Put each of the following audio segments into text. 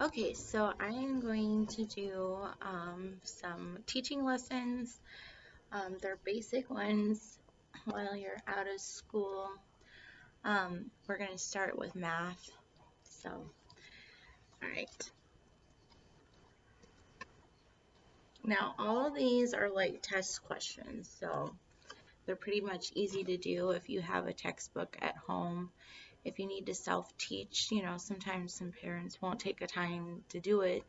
Okay, so I am going to do some teaching lessons. They're basic ones while you're out of school. We're going to start with math. So, all right. Now, all of these are like test questions, so they're pretty much easy to do if you have a textbook at home. If you need to self-teach, sometimes some parents won't take the time to do it.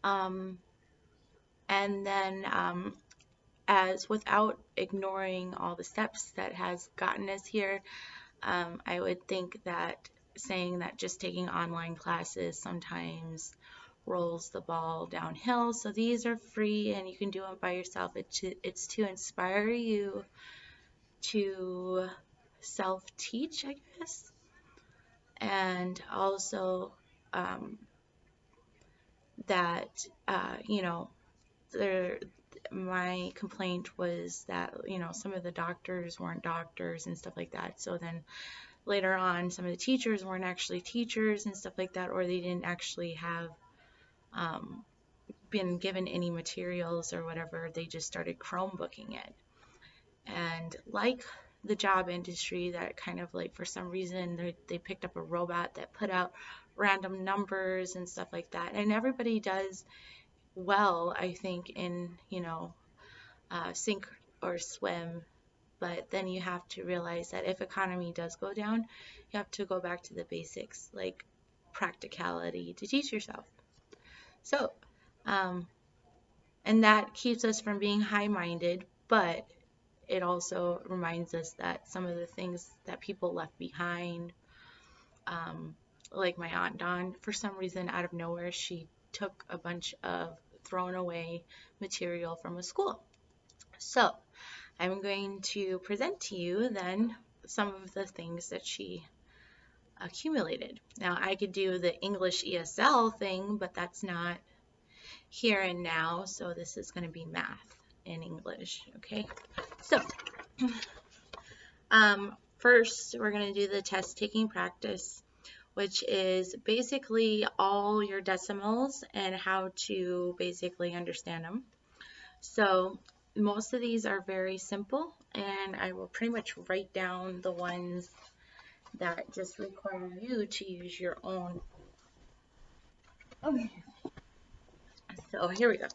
Um, and then as without ignoring all the steps that has gotten us here, I would think that saying that just taking online classes sometimes rolls the ball downhill. So these are free and you can do them by yourself. It's to inspire you to self-teach, I guess, and also um, that there my complaint was that some of the doctors weren't doctors and stuff like that. So then later on, some of the teachers weren't actually teachers and stuff like that, or they didn't actually have um, been given any materials or whatever. They just started Chromebooking it. And like the job industry, that kind of like for some reason they picked up a robot that put out random numbers and stuff like that. And everybody does well, I think, in sink or swim. But then you have to realize that if economy does go down, you have to go back to the basics, like practicality, to teach yourself. So, um, and that keeps us from being high-minded, but it also reminds us that some of the things that people left behind, um, like my Aunt Dawn, for some reason out of nowhere, she took a bunch of thrown away material from a school. So, I'm going to present to you then some of the things that she accumulated. Now, I could do the English ESL thing, but that's not here and now, so this is going to be math in English, okay? So, first, we're going to do the test taking practice, which is basically all your decimals and how to basically understand them. So most of these are very simple, and I will pretty much write down the ones that just require you to use your own. Okay, so here we go.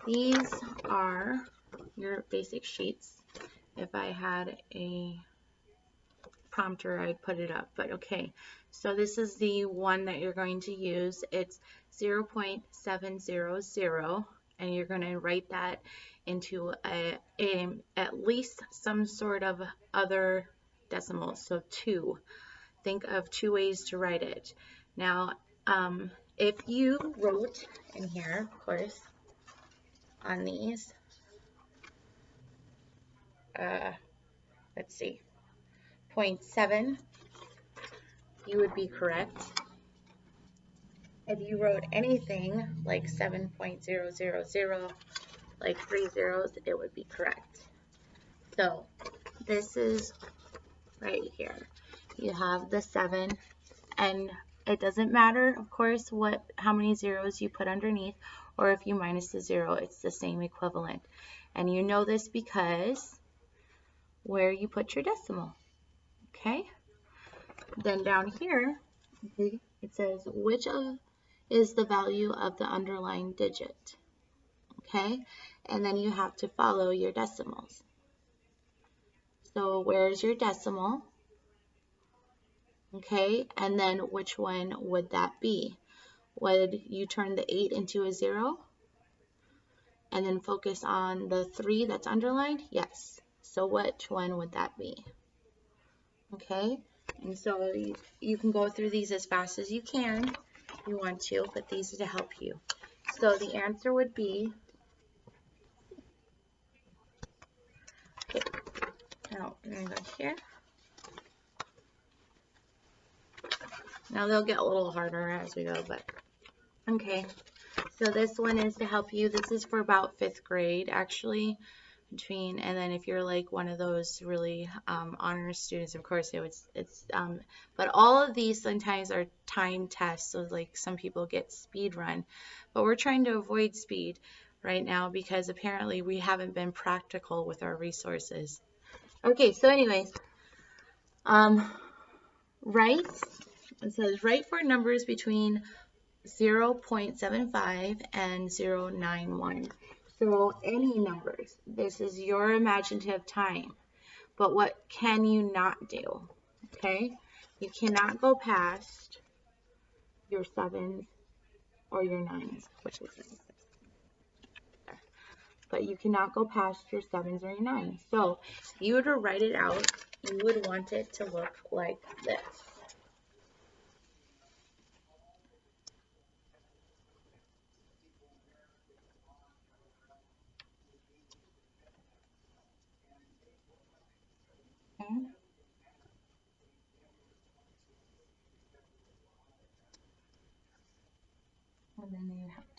These are your basic sheets. If I had a prompter, I'd put it up, but okay. So this is the one that you're going to use. It's 0.700, and you're going to write that into at least some sort of other decimal, so 2. Think of 2 ways to write it. Now, if you wrote in here, of course, on these, uh, let's see, 0.7, you would be correct. If you wrote anything like 7.000, like 3 zeros, it would be correct. So this is right here. You have the 7, and it doesn't matter, of course, how many zeros you put underneath, or if you minus the 0, it's the same equivalent. And you know this because where you put your decimal, okay? Then down here, it says which is the value of the underlying digit, okay? And then you have to follow your decimals. So where's your decimal? Okay, and then which one would that be? Would you turn the 8 into a 0? And then focus on the 3 that's underlined? Yes. So which one would that be? Okay, and so you can go through these as fast as you can if you want to, but these are to help you. So the answer would be, okay, now I'm going to go here. Now they'll get a little harder as we go, but okay. So this one is to help you. This is for about 5th grade, actually. between, and then if you're like one of those really honor students, of course but all of these sometimes are time tests, so like some people get speed run, but we're trying to avoid speed right now because apparently we haven't been practical with our resources. Okay, so anyways, it says write for numbers between 0.75 and 0.91. So any numbers. This is your imaginative time. But what can you not do? Okay? You cannot go past your 7s or your 9s, which is nice. But you cannot go past your 7s or your 9s. So if you were to write it out, you would want it to look like this. Okay? And then you have to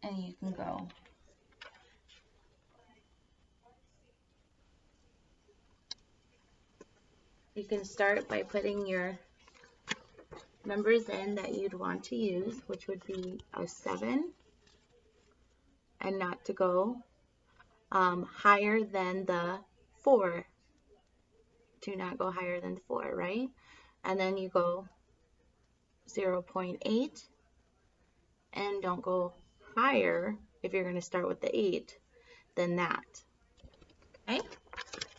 and you can go. You can start by putting your numbers in that you'd want to use, which would be a 7, and not to go higher than the 4. Do not go higher than 4, right? And then you go 0.8, and don't go higher if you're going to start with the 8 than that. Okay?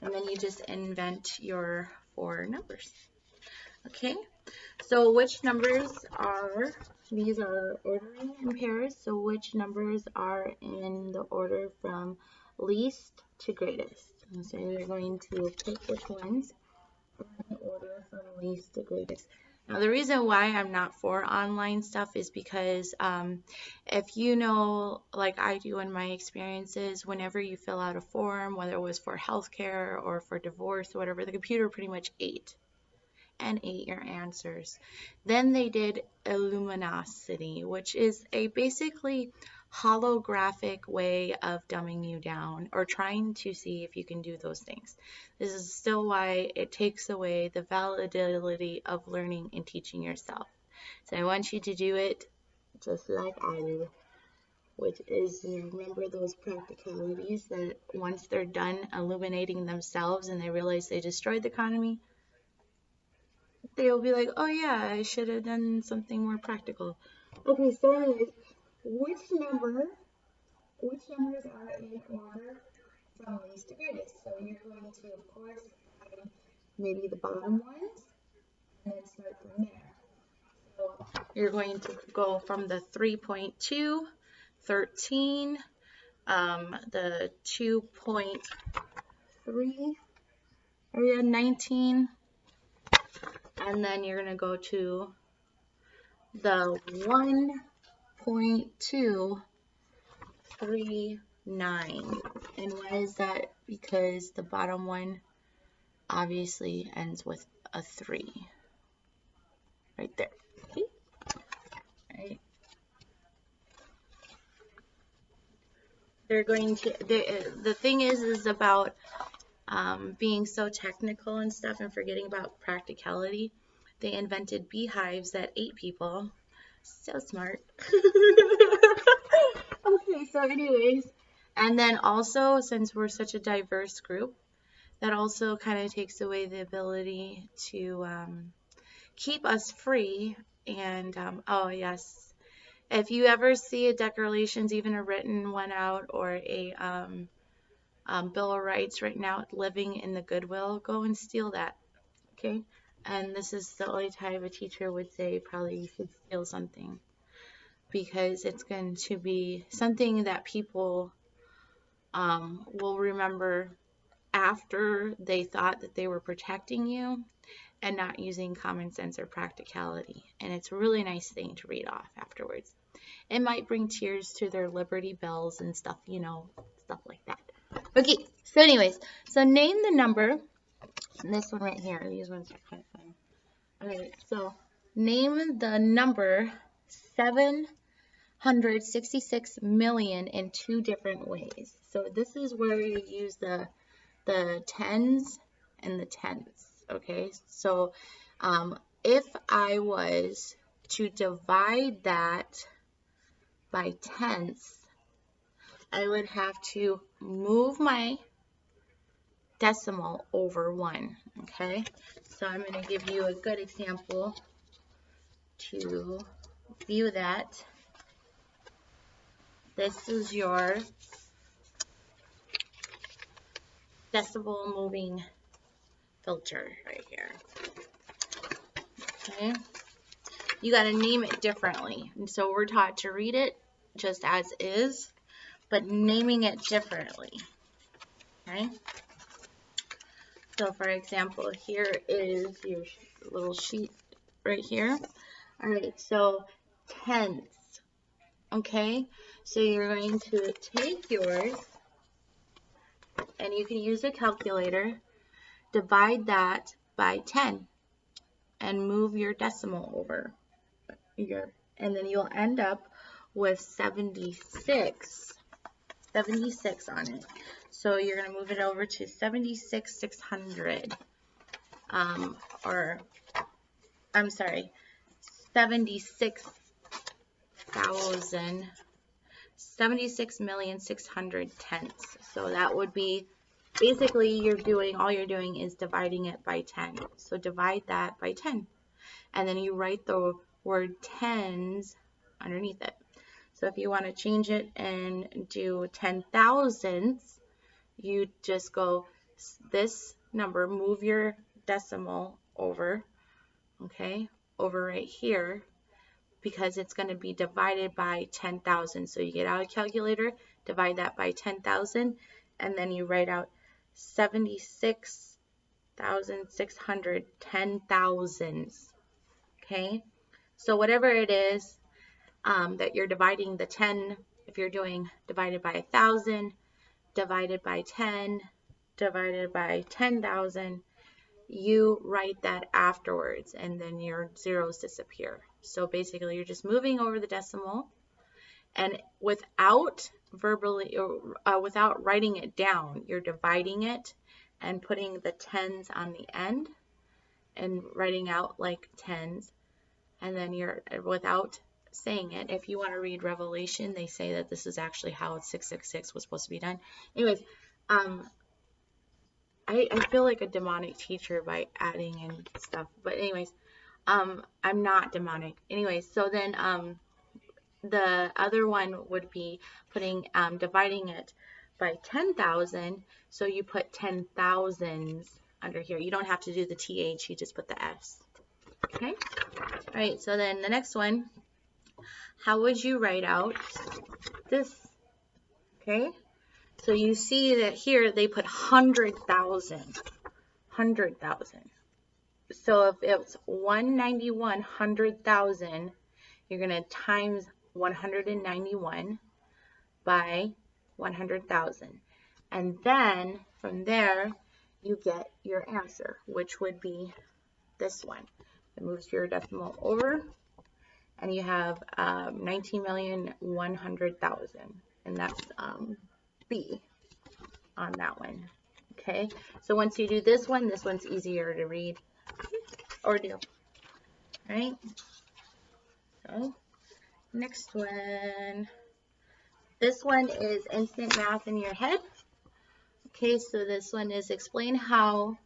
And then you just invent your 4 numbers. Okay? So which numbers are, these are ordering in pairs, so which numbers are in the order from least to greatest? And so you're going to pick which ones are in order from least to greatest. Now the reason why I'm not for online stuff is because if you know, like I do in my experiences, whenever you fill out a form, whether it was for healthcare or for divorce or whatever, the computer pretty much ate your answers. Then they did Illuminosity, which is a basically holographic way of dumbing you down or trying to see if you can do those things. This is still why it takes away the validity of learning and teaching yourself. So I want you to do it just like I do, which is remember those practicalities that once they're done illuminating themselves and they realize they destroyed the economy, they'll be like, oh yeah, I should have done something more practical. Okay, so anyways, which numbers are in order from least to greatest? So you're going to, of course, find maybe the bottom ones, and then start from there. So you're going to go from the 3.2, 13, the 2.3, area 19, and then you're going to go to the 1.239. And why is that? Because the bottom one obviously ends with a 3. Right there. Okay? Right. They're going to, the thing is about being so technical and stuff and forgetting about practicality. They invented beehives that ate people. So smart. Okay, so anyways, and then also since we're such a diverse group, that also kind of takes away the ability to keep us free. And oh yes, if you ever see a declarations, even a written one out, or a Bill of Rights written out, living in the Goodwill, go and steal that. Okay, and this is the only time a teacher would say probably you should steal something, because it's going to be something that people will remember after they thought that they were protecting you and not using common sense or practicality. And it's a really nice thing to read off afterwards. It might bring tears to their Liberty Bells and stuff, you know, stuff like that. Okay, so anyways, so name the number. And this one right here, these ones are kind of fun. Okay, so name the number 7 million in two different ways. So this is where you use the tens and the tenths, okay? So if I was to divide that by tenths, I would have to move my decimal over 1, okay? So I'm going to give you a good example to view that. This is your decimal moving filter right here, okay? You got to name it differently. And so we're taught to read it just as is, but naming it differently, okay? So for example, here is your little sheet right here. All right, so tenths, okay? So you're going to take yours, and you can use a calculator, divide that by 10, and move your decimal over. And then you'll end up with 76 on it. So you're going to move it over to 76,600. Or, I'm sorry, 76,600 tenths. So that would be, basically all you're doing is dividing it by 10. So divide that by 10. And then you write the word tens underneath it. So if you want to change it and do 10 thousandths, you just go this number, move your decimal over, okay, over right here, because it's going to be divided by 10,000. So you get out a calculator, divide that by 10,000, and then you write out 76,600 10,000ths. Okay, so whatever it is that you're dividing the 10, if you're doing divided by 1,000, divided by 10, divided by 10,000, you write that afterwards, and then your zeros disappear. So basically, you're just moving over the decimal, and without without writing it down, you're dividing it and putting the tens on the end and writing out like tens. And then you're, without saying it, if you want to read Revelation, they say that this is actually how 666 was supposed to be done. Anyways, I feel like a demonic teacher by adding in stuff. But anyways, I'm not demonic. Anyways, so then the other one would be putting, dividing it by 10,000. So you put 10,000s under here. You don't have to do the TH, you just put the S. Okay? All right, so then the next one, how would you write out this? Okay? So you see that here they put 100,000. 100,000. So if it's 191 100,000, you're going to times 191 by 100,000. And then from there, you get your answer, which would be this one. It moves your decimal over, and you have 19,100,000, and that's B on that one. Okay, so once you do this one's easier to read or do. All right, so next one. This one is instant math in your head. Okay, so this one is explain how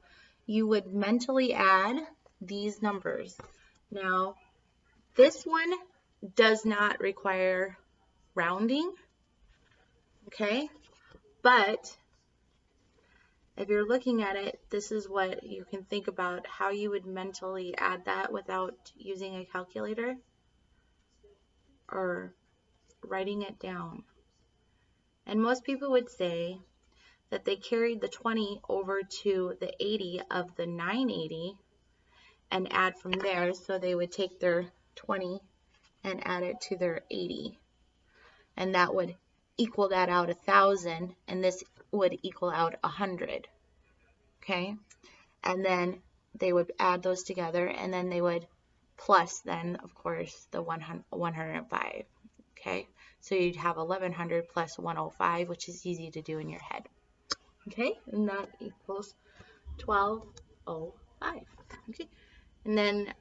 you would mentally add these numbers. Now, this one does not require rounding, okay? But if you're looking at it, this is what you can think about how you would mentally add that without using a calculator or writing it down. And most people would say that they carried the 20 over to the 80 of the 980 and add from there. So they would take their 20 and add it to their 80. And that would equal that out 1,000, and this would equal out 100. Okay? And then they would add those together, and then they would plus then, of course, the 105. okay? So you'd have 1100 plus 105, which is easy to do in your head, okay? And that equals 1205, okay? And then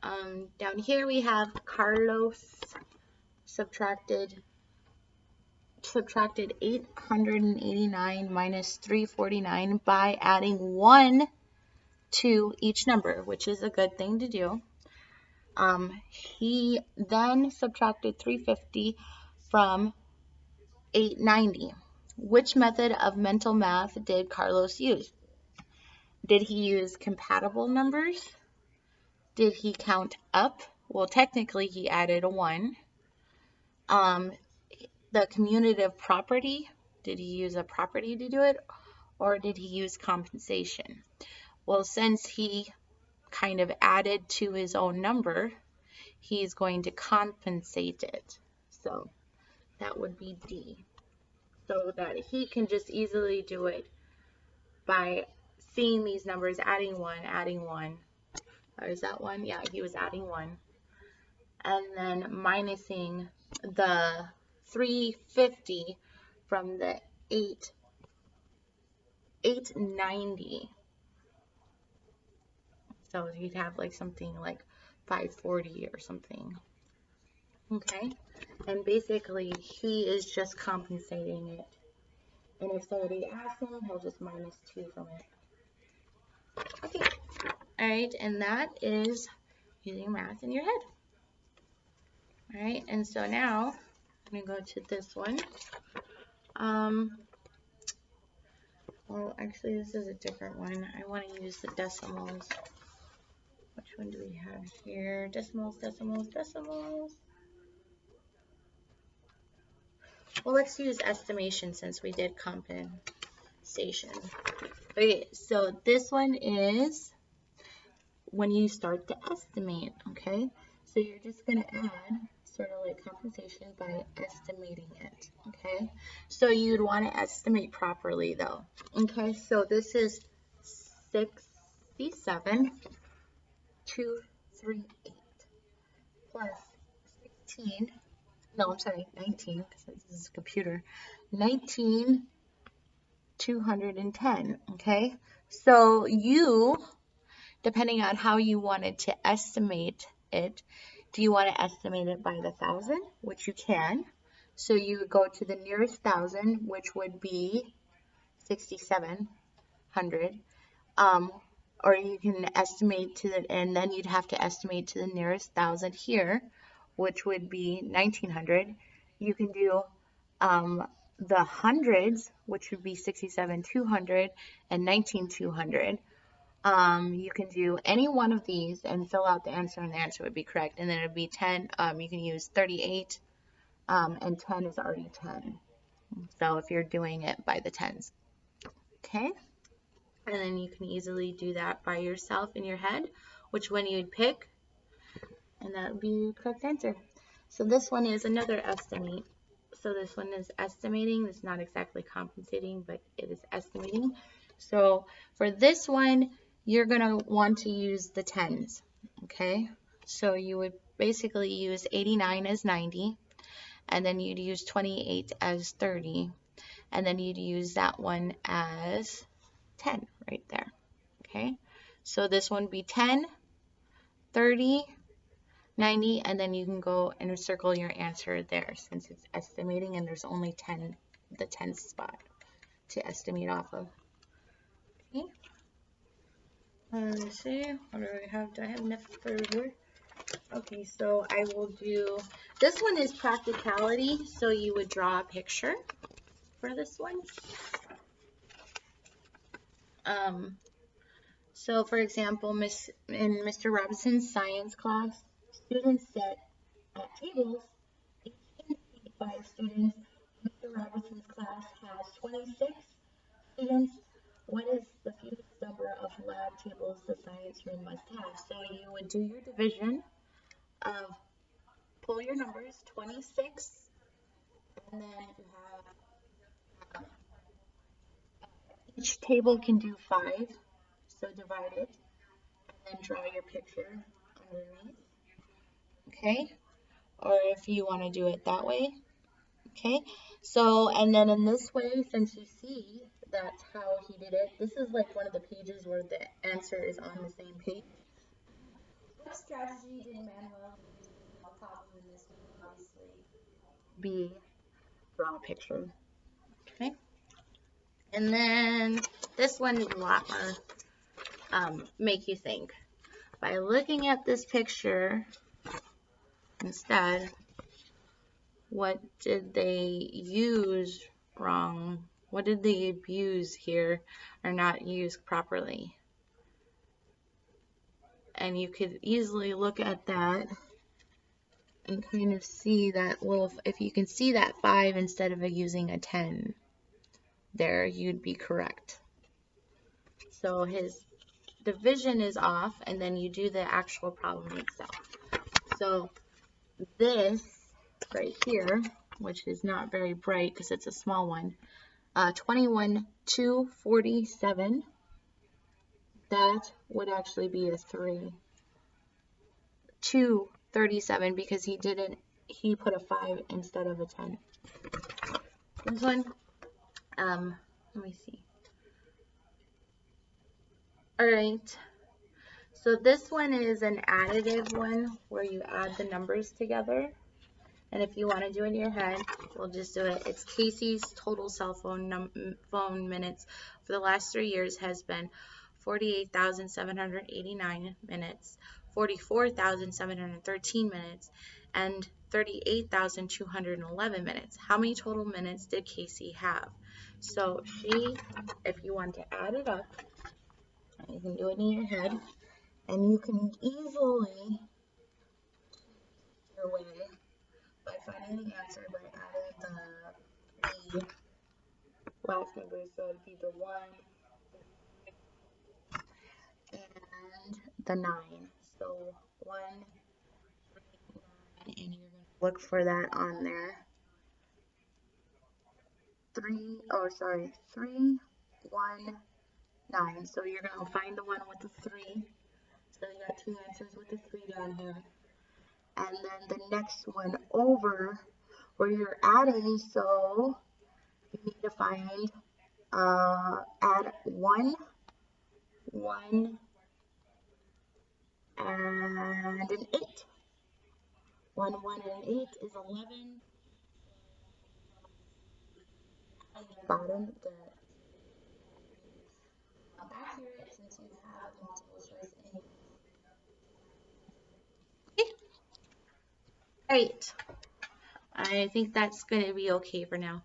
down here we have Carlos subtracted 889 minus 349 by adding 1 to each number, which is a good thing to do. He then subtracted 350 from 890. Which method of mental math did Carlos use? Did he use compatible numbers? Did he count up? Well, technically he added a 1. The commutative property, did he use a property to do it? Or did he use compensation? Well, since he kind of added to his own number, he's going to compensate it. So that would be D. So that he can just easily do it by seeing these numbers, adding 1. Or is that 1? Yeah, he was adding 1. And then minusing the 350 from the 890. So you'd have like something like 540 or something. Okay? And basically he is just compensating it. And if somebody asks him, he'll just minus 2 from it. Okay. Alright, and that is using math in your head. Alright, and so now I'm going to go to this one. Well, actually, this is a different one. I want to use the decimals. Which one do we have here? Decimals. Well, let's use estimation since we did compensation. Okay, so this one is when you start to estimate, okay? So you're just going to add sort of like compensation by estimating it, okay? So you'd want to estimate properly though, okay? So this is 67,238 plus 16, no, I'm sorry, 19, because this is a computer, 19,210, okay? So you, depending on how you wanted to estimate it, do you want to estimate it by the 1,000, which you can. So you would go to the nearest 1,000, which would be 6,700. Or you can estimate to the, and then you'd have to estimate to the nearest 1,000 here, which would be 1,900. You can do the hundreds, which would be 67,200 and 19,200. You can do any one of these and fill out the answer, and the answer would be correct. And then it would be 10. You can use 38, and 10 is already 10. So if you're doing it by the tens, okay? And then you can easily do that by yourself in your head, which one you'd pick, and that would be the correct answer. So this one is another estimate. So this one is estimating. It's not exactly compensating, but it is estimating. So for this one, you're going to want to use the tens, okay? So you would basically use 89 as 90, and then you'd use 28 as 30, and then you'd use that one as 10 right there, okay? So this one would be 10, 30, 90, and then you can go and circle your answer there since it's estimating and there's only 10, the 10th spot to estimate off of. Okay. Let's see, what do I have? Do I have enough for here? Okay, so I will do, this one is practicality, so you would draw a picture for this one. So for example, in Mr. Robinson's science class, students sat at tables, 5 students. Mr. Robinson's class has 26 students. What is the fewest number of lab tables the science room must have? So you would do your division of, pull your numbers, 26, and then you have, each table can do 5, so divide it, and then draw your picture underneath, okay? Or if you want to do it that way, Okay, so, and then in this way, since you see that's how he did it, this is like one of the pages where the answer is on the same page. What strategy did Manuel use to solve the problem in this one? Obviously, B, draw a picture. Okay, and then this one is a lot more make you think. By looking at this picture instead, what did they use wrong? What did they abuse here or not use properly? And you could easily look at that and kind of see that little, if you can see that 5 instead of using a 10 there, you'd be correct. So his division is off, and then you do the actual problem itself. So this right here, which is not very bright because it's a small one, 21,247, that would actually be a 3. 237 because he put a 5 instead of a 10. This one, let me see. All right, so this one is an additive one where you add the numbers together. And if you want to do it in your head, we'll just do it. It's Casey's total cell phone phone minutes for the last 3 years has been 48,789 minutes, 44,713 minutes, and 38,211 minutes. How many total minutes did Casey have? So if you want to add it up, you can do it in your head, and you can easily your way by finding the answer by adding the last numbers, so it'd be the 1 and the 9. So 1, 3, 9, and you're going to look for that on there. 3, 1, 9. So you're going to find the one with the 3. So you got 2 answers with the 3 down here. And then the next one over where you're adding, so you need to find, add 1, 1, and an 8. 1, 1, and 8 is 11. On the bottom, the accurate since you have multiple choice anyway. Okay. Right. I think that's going to be okay for now.